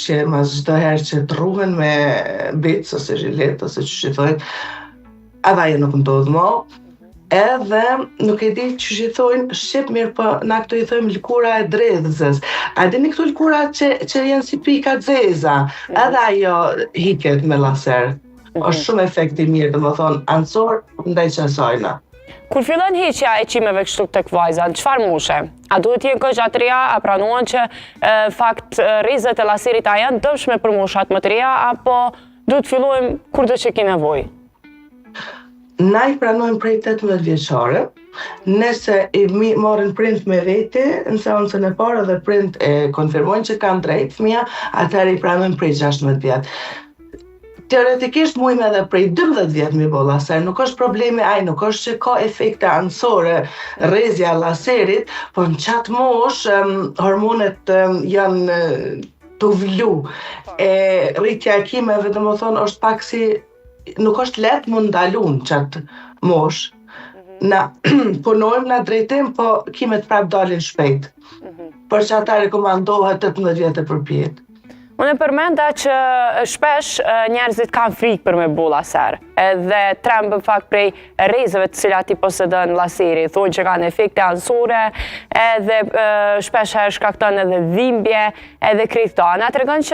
që mas çdo herë që të ruhen me bic ose zhilet ose që thojnë, edhe ajo nuk ndodh më. Edhe nuk e di që thojnë shqip mirë, po na këtu i thojmë lëkura e dredhëzës. A dini këtu lëkura që janë si pika zeza, edhe ajo hiket me laser. Është shumë efekt i mirë, domethënë anësor ndaj asajna. Kur fillon hiqja e qimeve kështu tek vajzat, çfarë moshe? A duhet jenë këgjatëria, a pranohen që fakt rrezet e laserit a janë dëmshme për moshat më të reja, apo duhet fillojmë kurdo që ke nevojë? Na i pranojmë prej 18 vjeçare. Nëse i marrin prind me vete në seancën e parë dhe prind e konfirmojnë që kanë drejt fëmia, atëherë i pranojmë prej 16 vjet. Teoretikisht mujmë edhe prej 12 vjet mi bo laser, nuk është problemi ai, nuk është që ka efekte anësore rrezja laserit, po në qatë mosh hormonet janë të vlu. Rritja e kimeve domethënë është pak si nuk është lehtë mund ndalun qatë mosh. Na punojmë na drejtim, po kimet prap dalin shpejt. Për që ata rekomandohet 18 vjet e përpjet. Unë e përmenda që shpesh njerëzit kanë frikë për me bo laser, edhe trembën fakt prej rrezëve të cilat i posedon laseri, thonë që kanë efekte anësore, edhe shpesh herë shkakton edhe dhimbje, edhe krejt këto. Na tregon që